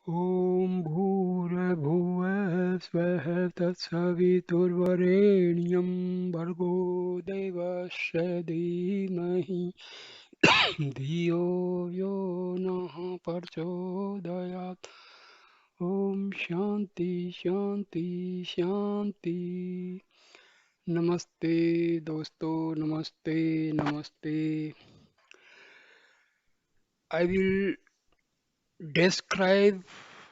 ॐ भूर्भुवः स्वः तत्सवितुर्वरेण्यं भर्गो देवस्य धीमहि धियो यो नः प्रचोदयात्। ॐ शान्ति शान्ति शान्ति। नमस्ते दोस्तों, नमस्ते नमस्ते। I will describe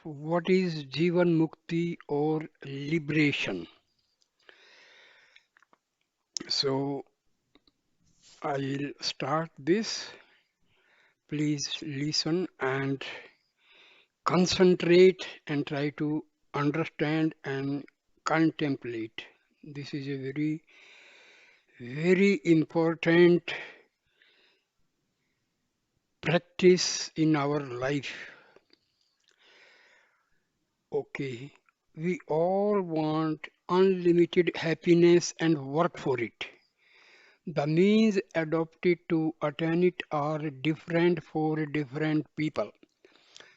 what is Jivan Mukti or liberation. So I will start this. Please listen and concentrate and try to understand and contemplate. This is a very, very important practice in our life. Okay, we all want unlimited happiness and work for it. The means adopted to attain it are different for different people.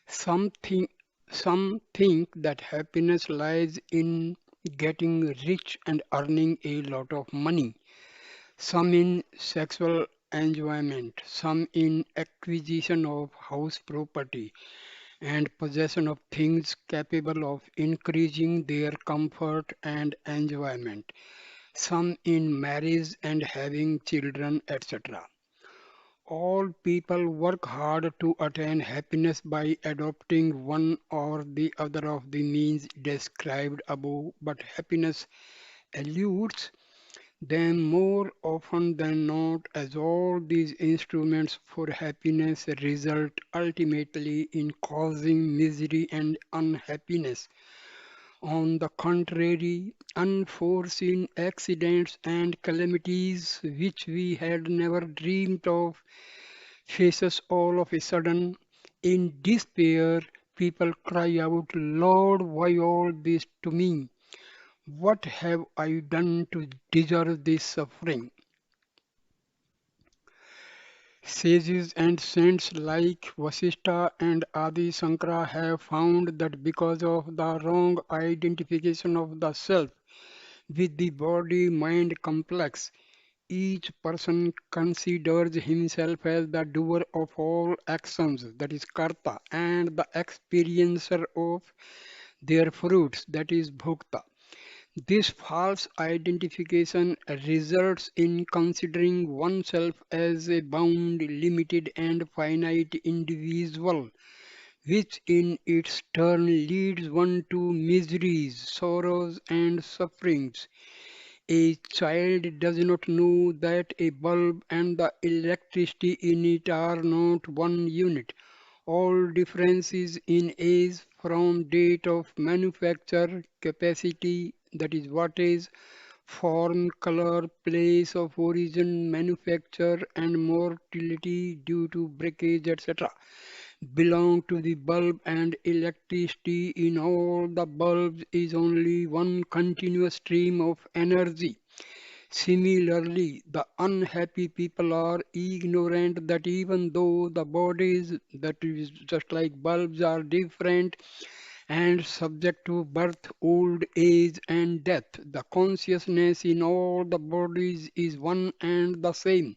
Some think, some think that happiness lies in getting rich and earning a lot of money, some in sexual enjoyment, some in acquisition of house property and possession of things capable of increasing their comfort and enjoyment, some in marriage and having children, etc. All people work hard to attain happiness by adopting one or the other of the means described above, but happiness eludes them more often than not, as all these instruments for happiness result ultimately in causing misery and unhappiness. On the contrary, unforeseen accidents and calamities which we had never dreamed of faces all of a sudden. In despair, people cry out, Lord, why all this to me? What have I done to deserve this suffering? Sages and saints like Vasishtha and Adi Sankara have found that because of the wrong identification of the self with the body mind complex, each person considers himself as the doer of all actions, that is karta, and the experiencer of their fruits, that is bhukta. This false identification results in considering oneself as a bound, limited, and finite individual, which in its turn leads one to miseries, sorrows, and sufferings. A child does not know that a bulb and the electricity in it are not one unit. All differences in age from date of manufacture, capacity, that is wattage, form, color, place of origin, manufacture, and mortality due to breakage, etc., belong to the bulb, and electricity in all the bulbs is only one continuous stream of energy. Similarly, the unhappy people are ignorant that even though the bodies, that is just like bulbs, are different and subject to birth, old age, and death, the consciousness in all the bodies is one and the same.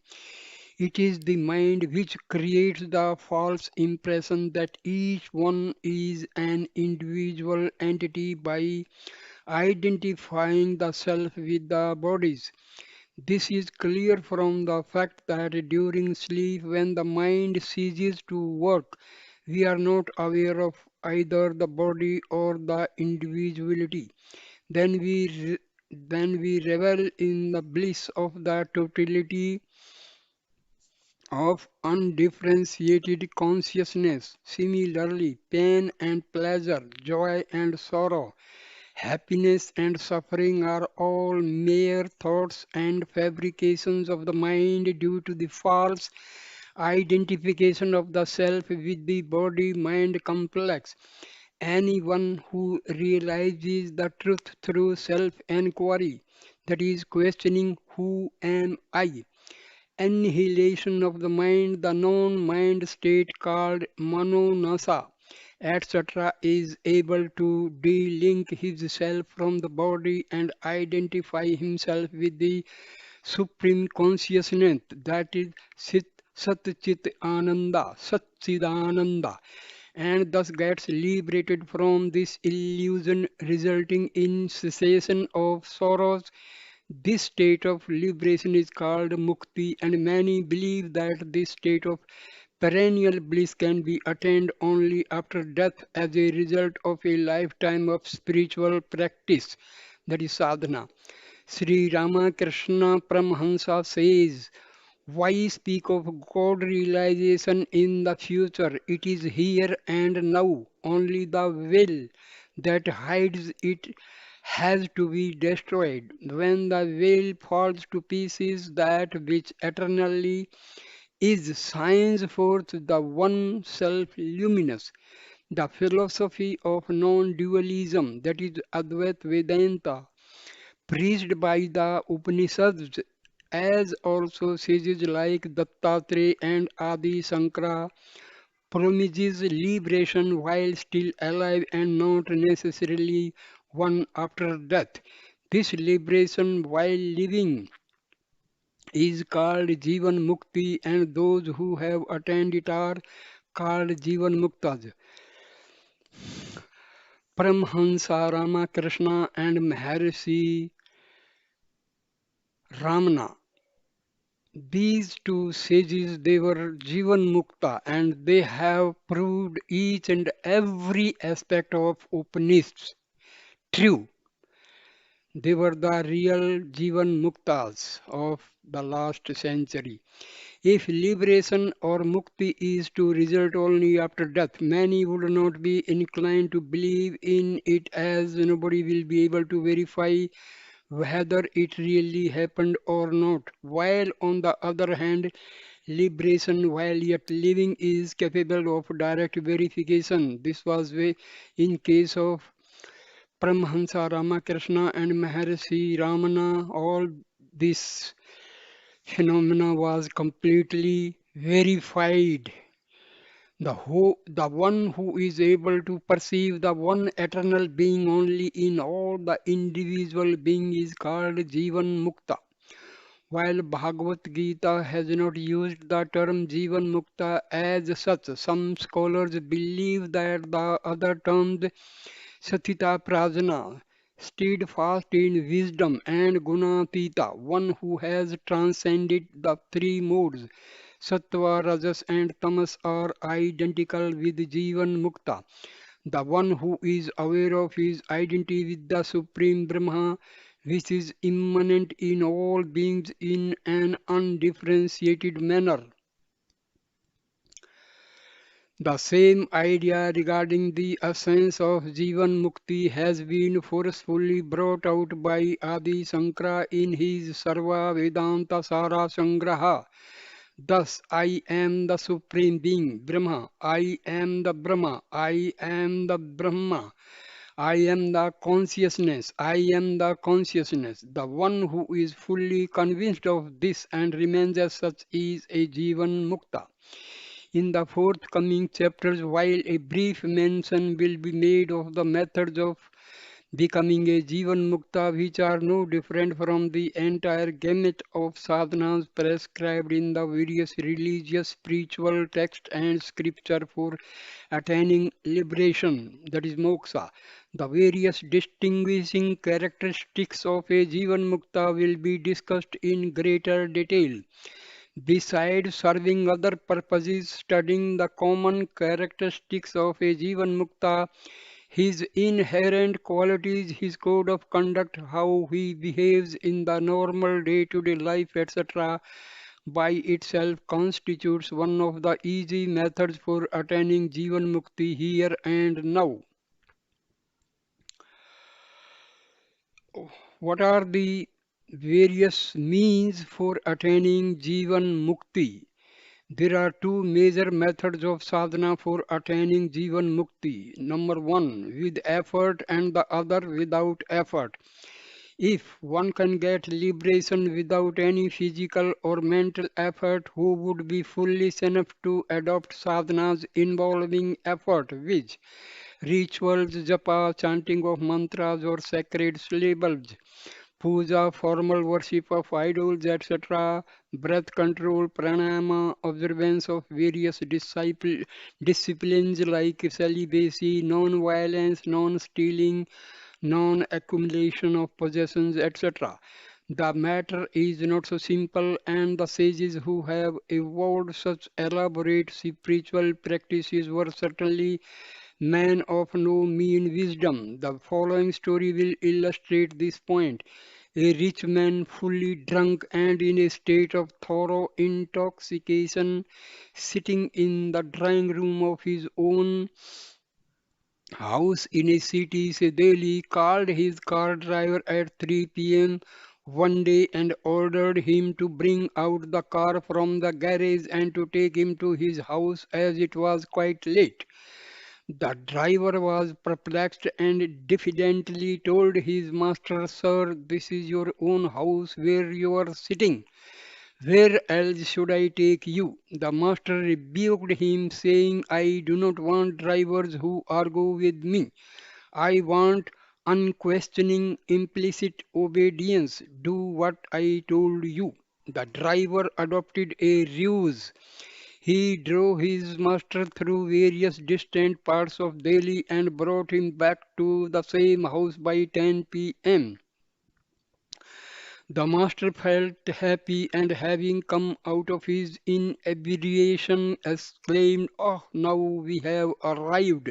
It is the mind which creates the false impression that each one is an individual entity by identifying the self with the bodies. This is clear from the fact that during sleep, when the mind ceases to work, we are not aware of either the body or the individuality. Then we revel in the bliss of the totality of undifferentiated consciousness. Similarly, pain and pleasure, joy and sorrow, happiness and suffering are all mere thoughts and fabrications of the mind due to the false identification of the self with the body mind complex. Anyone who realizes the truth through self inquiry, that is, questioning who am I, annihilation of the mind, the non mind state called manonasa, etc., is able to de-link himself from the body and identify himself with the supreme consciousness, that is Sat Chit Ananda, Satchidananda, and thus gets liberated from this illusion, resulting in cessation of sorrows. This state of liberation is called Mukti, and many believe that this state of perennial bliss can be attained only after death as a result of a lifetime of spiritual practice, that is sadhana. Sri Ramakrishna Paramhansa says, why speak of God realization in the future? It is here and now. Only the will that hides it has to be destroyed. When the will falls to pieces, that which eternally is shines forth the one self luminous. The philosophy of non-dualism, that is Advaita Vedanta, preached by the Upanishads, as also sages like Dattatreya and Adi Sankara, promises liberation while still alive and not necessarily one after death. This liberation while living is called Jivan Mukti, and those who have attained it are called Jivan Muktas. Paramhansa Ramakrishna and Maharishi Ramana, these two sages, they were Jivan Mukta, and they have proved each and every aspect of Upanishads true. They were the real Jivan Muktas of the last century. If liberation or mukti is to result only after death, many would not be inclined to believe in it, as nobody will be able to verify whether it really happened or not. While on the other hand, liberation while yet living is capable of direct verification. This was in case of Paramhansa Ramakrishna and Maharishi Ramana. All this phenomena was completely verified. The one who is able to perceive the one eternal being only in all the individual being is called Jivan Mukta. While Bhagavad Gita has not used the term Jivan Mukta as such, some scholars believe that the other terms Satita Prajna, steadfast in wisdom, and Gunatita, one who has transcended the three modes, Sattva, Rajas, and Tamas, are identical with Jivan Mukta, the one who is aware of his identity with the Supreme Brahma, which is immanent in all beings in an undifferentiated manner. The same idea regarding the essence of Jivan Mukti has been forcefully brought out by Adi Sankara in his Sarva Vedanta Sara Sangraha. Thus, I am the Supreme Being, Brahma. I am the Brahma. I am the Brahma. I am the consciousness. I am the consciousness. The one who is fully convinced of this and remains as such is a Jivan Mukta. In the forthcoming chapters, while a brief mention will be made of the methods of becoming a Jivan Mukta, which are no different from the entire gamut of sadhanas prescribed in the various religious, spiritual texts and scripture for attaining liberation, that is moksha. The various distinguishing characteristics of a Jivan Mukta will be discussed in greater detail. Besides serving other purposes, studying the common characteristics of a Jivan Mukta, his inherent qualities, his code of conduct, how he behaves in the normal day-to-day life, etc., by itself constitutes one of the easy methods for attaining Jivan Mukti here and now. What are the various means for attaining Jivan Mukti? There are two major methods of sadhana for attaining Jivan Mukti. Number one, with effort, and the other without effort. If one can get liberation without any physical or mental effort, who would be foolish enough to adopt sadhanas involving effort, which rituals, japa, chanting of mantras or sacred syllables, puja, formal worship of idols, etc., breath control, pranayama, observance of various disciplines like celibacy, non-violence, non-stealing, non-accumulation of possessions, etc. The matter is not so simple, and the sages who have evolved such elaborate spiritual practices were certainly men of no mean wisdom. The following story will illustrate this point. A rich man, fully drunk and in a state of thorough intoxication, sitting in the drawing room of his own house in a city, say Delhi, called his car driver at 3 p.m. one day and ordered him to bring out the car from the garage and to take him to his house as it was quite late. The driver was perplexed and diffidently told his master, "Sir, this is your own house where you are sitting. Where else should I take you?" The master rebuked him, saying, "I do not want drivers who argue with me. I want unquestioning, implicit obedience. Do what I told you." The driver adopted a ruse. He drove his master through various distant parts of Delhi and brought him back to the same house by 10 p.m. The master felt happy and having come out of his inebriation exclaimed, "Oh, now we have arrived.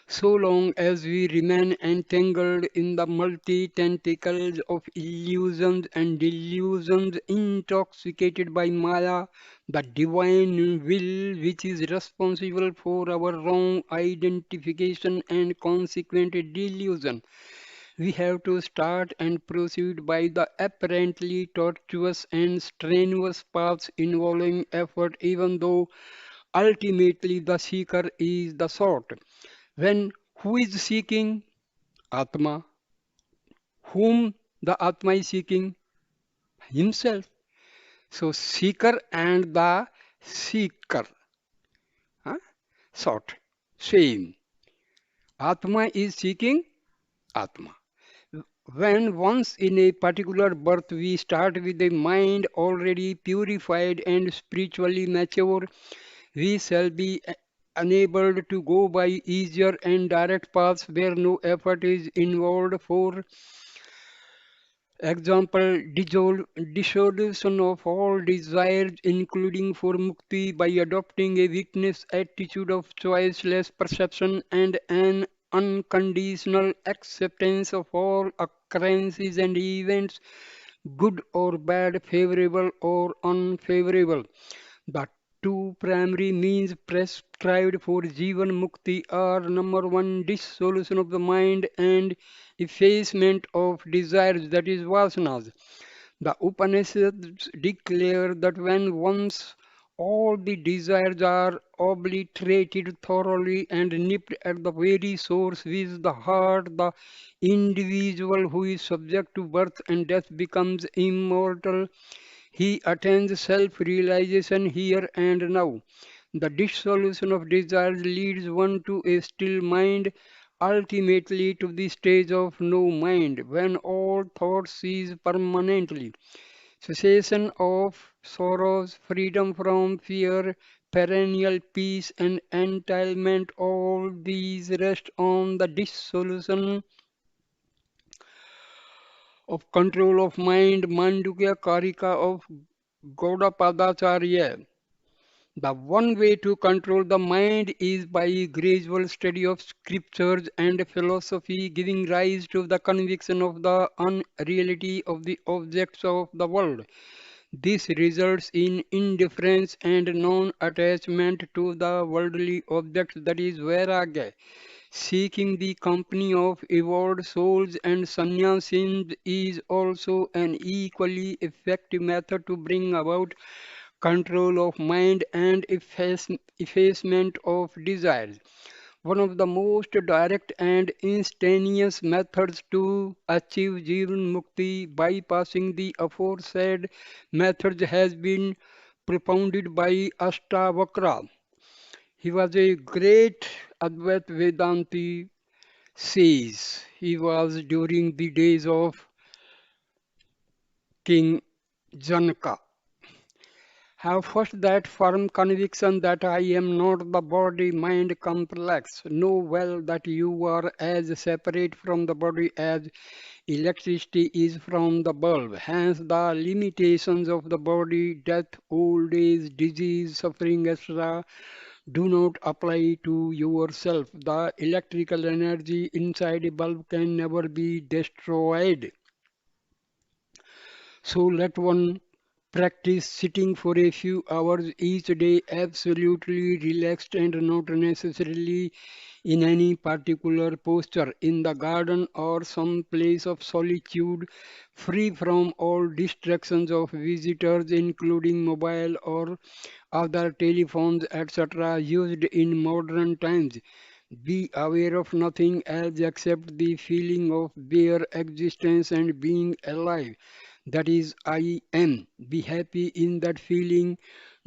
So long as we remain entangled in the multi-tentacles of illusions and delusions, intoxicated by Maya, the divine will which is responsible for our wrong identification and consequent delusion, we have to start and proceed by the apparently tortuous and strenuous paths involving effort, even though ultimately the seeker is the sought. When who is seeking? Atma. Whom the Atma is seeking? Himself. So seeker and the seeker. Huh? Sought. Same. Atma is seeking Atma. When once in a particular birth we start with a mind already purified and spiritually mature, we shall be enabled to go by easier and direct paths where no effort is involved. For example, dissolution of all desires, including for mukti, by adopting a witness attitude of choiceless perception and an unconditional acceptance of all occurrences and events, good or bad, favorable or unfavorable. The two primary means prescribed for Jivan Mukti are: number one, dissolution of the mind and effacement of desires, that is vasanas. The Upanishads declare that when once all the desires are obliterated thoroughly and nipped at the very source, which is the heart, the individual who is subject to birth and death becomes immortal. He attains self-realization here and now. The dissolution of desires leads one to a still mind, ultimately to the stage of no mind, when all thought cease permanently. Cessation of sorrows, freedom from fear, perennial peace and entailment, all these rest on the dissolution of control of mind, Mandukya Karika of Gaudapadacharya. The one way to control the mind is by gradual study of scriptures and philosophy, giving rise to the conviction of the unreality of the objects of the world. This results in indifference and non-attachment to the worldly objects, that is vairagya. Seeking the company of evolved souls and sannyasin is also an equally effective method to bring about control of mind and effacement of desires. One of the most direct and instantaneous methods to achieve Jivan Mukti bypassing the aforesaid methods has been propounded by Ashtavakra. He was a great Advait Vedanti sage. He was during the days of King Janaka. Have first that firm conviction that I am not the body mind complex. Know well that you are as separate from the body as electricity is from the bulb. Hence, the limitations of the body, death, old age, disease, suffering, etc., do not apply to yourself. The electrical energy inside a bulb can never be destroyed. So let one practice sitting for a few hours each day, absolutely relaxed and not necessarily in any particular posture, in the garden or some place of solitude, free from all distractions of visitors, including mobile or other telephones, etc., used in modern times. Be aware of nothing else except the feeling of bare existence and being alive. That is, I am. Be happy in that feeling.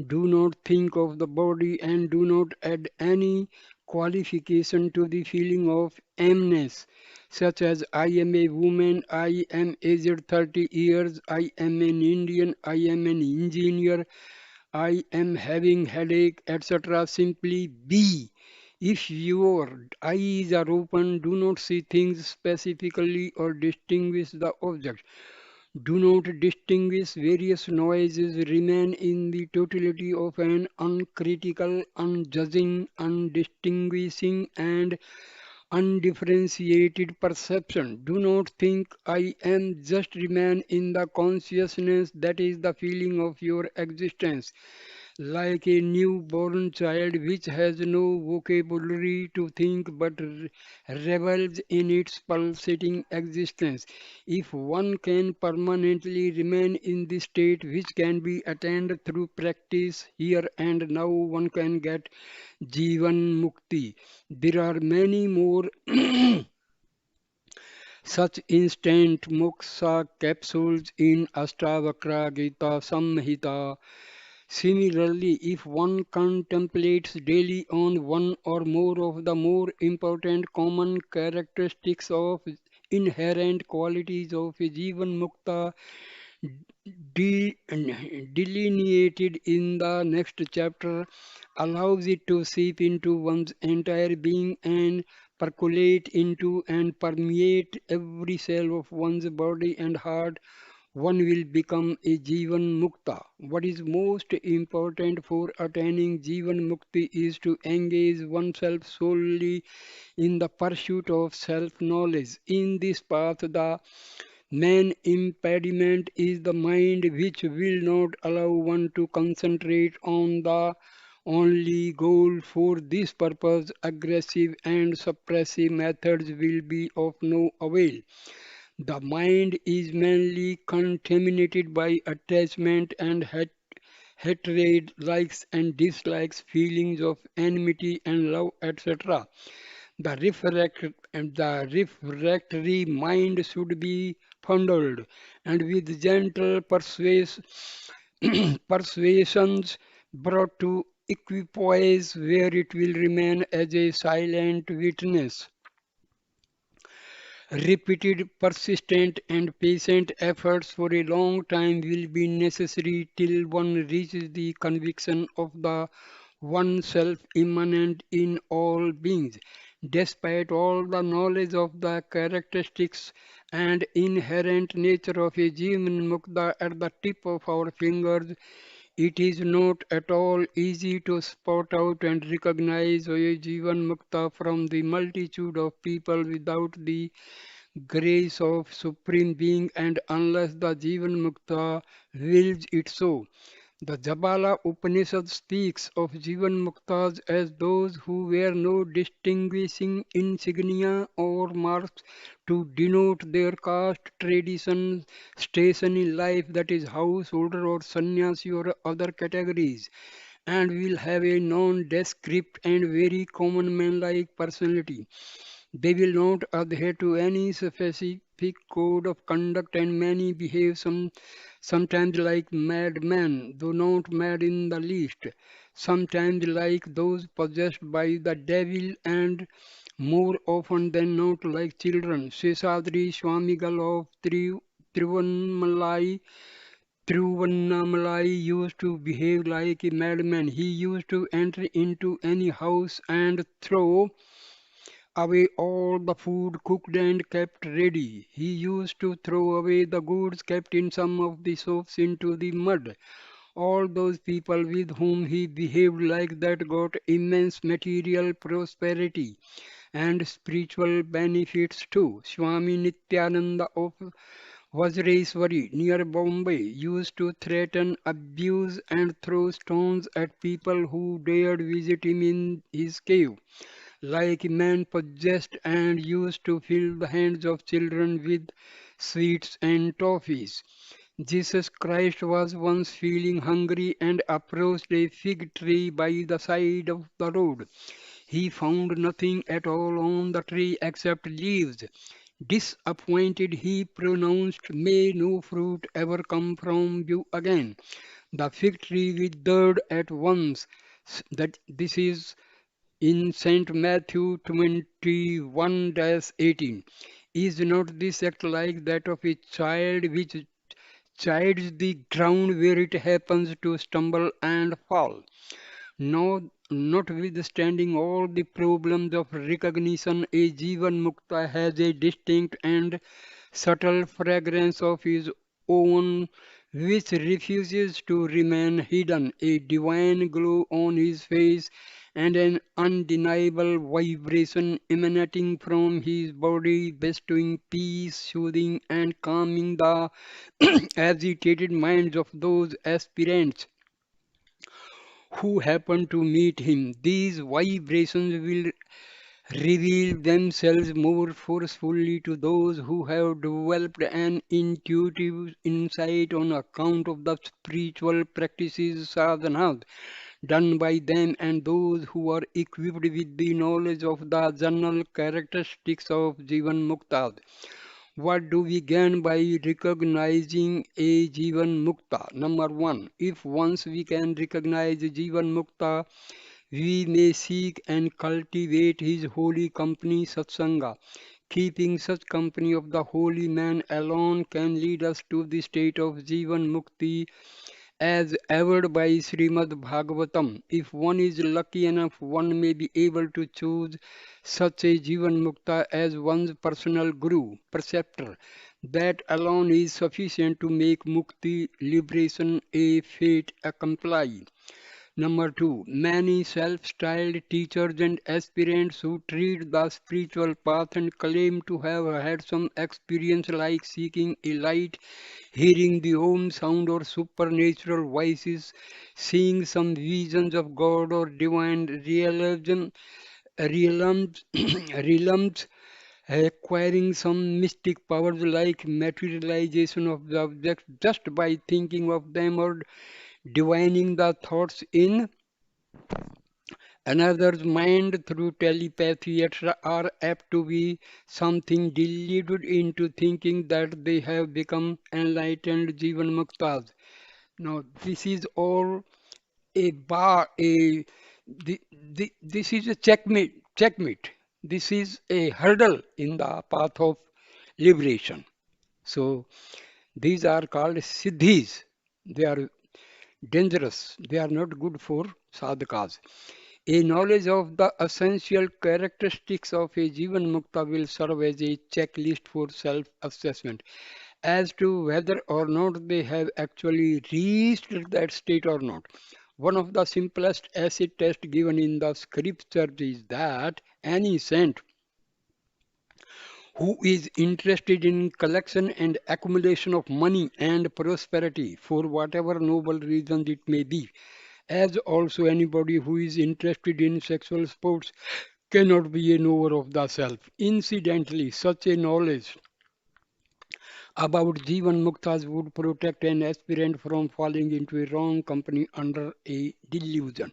Do not think of the body and do not add any qualification to the feeling of amness, such as I am a woman, I am aged 30 years, I am an Indian, I am an engineer, I am having headache, etc. Simply be. If your eyes are open, do not see things specifically or distinguish the object. Do not distinguish various noises. Remain in the totality of an uncritical, unjudging, undistinguishing, and undifferentiated perception. Do not think I am, just remain in the consciousness that is the feeling of your existence. Like a newborn child which has no vocabulary to think but revels in its pulsating existence. If one can permanently remain in this state, which can be attained through practice here and now, one can get Jivan Mukti. There are many more such instant moksha capsules in Ashtavakra Gita Samhita. Similarly, if one contemplates daily on one or more of the more important common characteristics of inherent qualities of a Jivan Mukta de- delineated in the next chapter, allows it to seep into one's entire being and percolate into and permeate every cell of one's body and heart, one will become a Jivan Mukta. What is most important for attaining Jivan Mukti is to engage oneself solely in the pursuit of self knowledge. In this path, the main impediment is the mind, which will not allow one to concentrate on the only goal. For this purpose, aggressive and suppressive methods will be of no avail. The mind is mainly contaminated by attachment and hatred, likes and dislikes, feelings of enmity and love, etc. The refractory mind should be fondled and with gentle persuasions brought to equipoise, where it will remain as a silent witness. Repeated, persistent, and patient efforts for a long time will be necessary till one reaches the conviction of the one self immanent in all beings. Despite all the knowledge of the characteristics and inherent nature of a Jivan Mukta at the tip of our fingers, it is not at all easy to spot out and recognize a Jivan Mukta from the multitude of people without the grace of Supreme Being and unless the Jivan Mukta wills it so. The Jabala Upanishad speaks of Jivan Muktas as those who wear no distinguishing insignia or marks to denote their caste, tradition, station in life, that is householder or sannyasi or other categories, and will have a nondescript and very common man-like personality. They will not adhere to any specific code of conduct and many behave sometimes like madmen, though not mad in the least, sometimes like those possessed by the devil and more often than not like children. Seshadri Swamigal of Tiruvannamalai Thiruvannamalai used to behave like a madman. He used to enter into any house and throw away all the food cooked and kept ready. He used to throw away the goods kept in some of the shops into the mud. All those people with whom he behaved like that got immense material prosperity and spiritual benefits too. Swami Nityananda of Vajraeswari near Bombay used to threaten, abuse, and throw stones at people who dared visit him in his cave, like a man possessed, and used to fill the hands of children with sweets and toffees. Jesus Christ was once feeling hungry and approached a fig tree by the side of the road. He found nothing at all on the tree except leaves. Disappointed, he pronounced, "May no fruit ever come from you again." The fig tree withered at once. That this is in St. Matthew 21-18. Is not this act like that of a child which chides the ground where it happens to stumble and fall? No, notwithstanding all the problems of recognition, a Jivan Mukta has a distinct and subtle fragrance of his own which refuses to remain hidden, a divine glow on his face and an undeniable vibration emanating from his body, bestowing peace, soothing and calming the agitated minds of those aspirants who happen to meet him. These vibrations will reveal themselves more forcefully to those who have developed an intuitive insight on account of the spiritual practices sadhanas done by them, and those who are equipped with the knowledge of the general characteristics of Jivan Mukta. What do we gain by recognizing a Jivan Mukta? Number one, if once we can recognize Jivan Mukta, we may seek and cultivate his holy company, Satsanga. Keeping such company of the holy man alone can lead us to the state of Jivan Mukti as averred by Srimad Bhagavatam. If one is lucky enough, one may be able to choose such a Jivan Mukta as one's personal guru, preceptor. That alone is sufficient to make Mukti liberation a fate accomplished. Number two, many self-styled teachers and aspirants who treat the spiritual path and claim to have had some experience like seeking a light, hearing the Om sound or supernatural voices, seeing some visions of God or divine realms, realms, acquiring some mystic powers like materialization of the objects just by thinking of them or divining the thoughts in another's mind through telepathy, etc., are apt to be something deluded into thinking that they have become enlightened Jivan Muktas. Now, this is all a bar, this is a checkmate. This is a hurdle in the path of liberation. So, these are called siddhis. They are dangerous. They are not good for sadhakas. A knowledge of the essential characteristics of a Jivan Mukta will serve as a checklist for self-assessment as to whether or not they have actually reached that state or not. One of the simplest acid tests given in the scripture is that any saint who is interested in collection and accumulation of money and prosperity for whatever noble reasons it may be, as also anybody who is interested in sexual sports cannot be a knower of the self. Incidentally, such a knowledge about Jivan Muktas would protect an aspirant from falling into a wrong company under a delusion.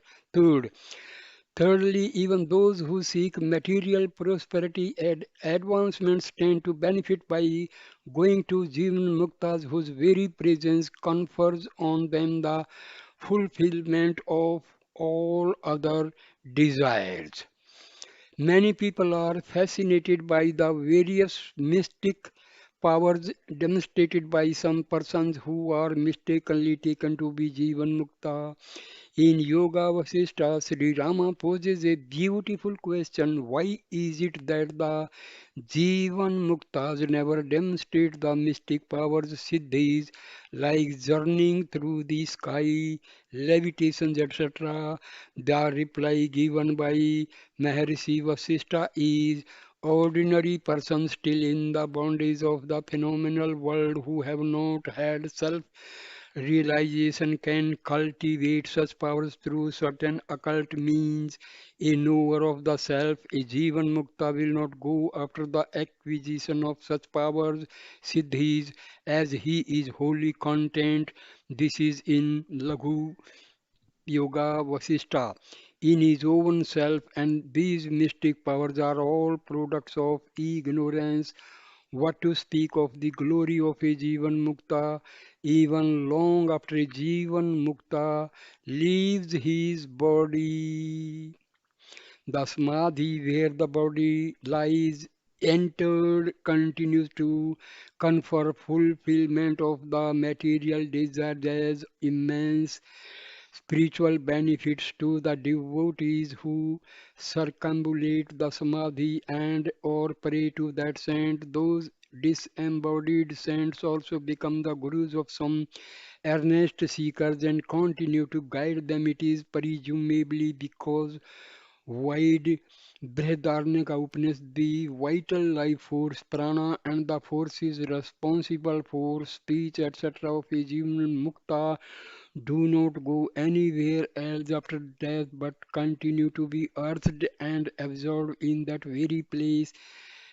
Thirdly, even those who seek material prosperity and advancements tend to benefit by going to Jivan Muktas whose very presence confers on them the fulfillment of all other desires. Many people are fascinated by the various mystic powers demonstrated by some persons who are mistakenly taken to be Jivan Mukta. In Yoga Vasishtha, Sri Rama poses a beautiful question: why is it that the Jivan Muktas never demonstrate the mystic powers siddhis like journeying through the sky, levitations, etc.? The reply given by Maharishi Vasishtha is ordinary persons still in the bondage of the phenomenal world who have not had self realization can cultivate such powers through certain occult means. A knower of the self, a Jivan Mukta, will not go after the acquisition of such powers, siddhis, as he is wholly content. This is in Laghu Yoga Vasishtha in his own self, and these mystic powers are all products of ignorance. What to speak of the glory of a Jivan Mukta, even long after a Jivan Mukta leaves his body. The Samadhi where the body lies entered continues to confer fulfillment of the material desires as immense spiritual benefits to the devotees who circumambulate the samadhi and or pray to that saint. Those disembodied saints also become the gurus of some earnest seekers and continue to guide them. It is presumably because wide Brihadaranyaka Upanishad, the vital life force, prana, and the forces responsible for speech, etc. of a Jivan Mukta do not go anywhere else after death but continue to be earthed and absorbed in that very place,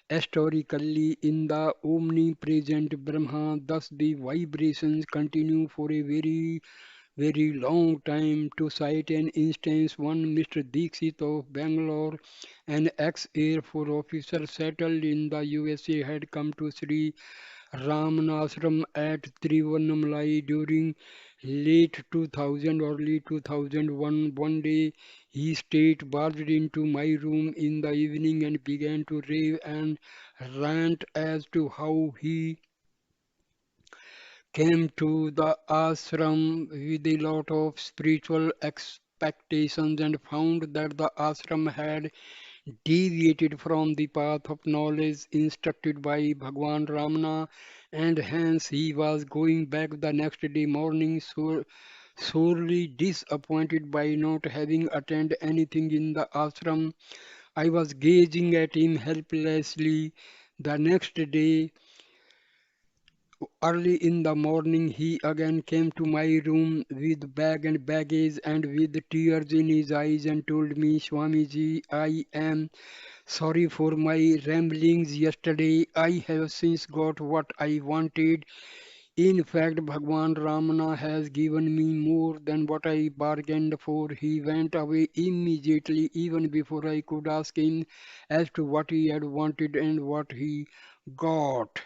historically in the omnipresent Brahma. Thus, the vibrations continue for a very long time. To cite an instance, one Mr. Dixit of Bangalore, an ex-Air Force officer settled in the USA, had come to Sri Ramana ashram at Trivannamalai during late 2000, early 2001. One day he straight barged into my room in the evening and began to rave and rant as to how he came to the ashram with a lot of spiritual expectations and found that the ashram had deviated from the path of knowledge instructed by Bhagwan Ramana, and hence he was going back the next day morning sorely disappointed by not having attended anything in the ashram. I was gazing at him helplessly. The next day, early in the morning, he again came to my room with bag and baggage and with tears in his eyes and told me, Swamiji, I am sorry for my ramblings yesterday. I have since got what I wanted. In fact, Bhagwan Ramana has given me more than what I bargained for. He went away immediately, even before I could ask him as to what he had wanted and what he got.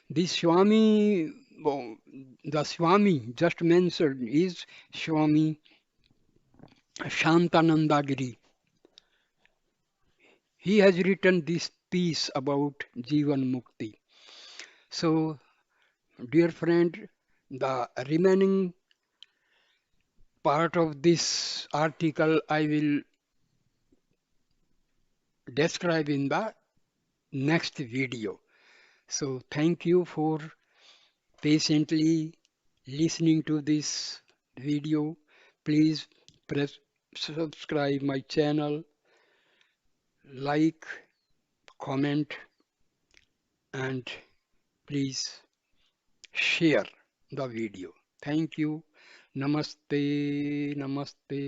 The Swami, oh, the Swami just mentioned is Swami Shantanandagiri. He has written this piece about Jivan Mukti. So, dear friend, the remaining part of this article I will describe in the next video. So, thank you for patiently listening to this video. Please press subscribe my channel, like, comment, and please share the video. Thank you. Namaste. Namaste.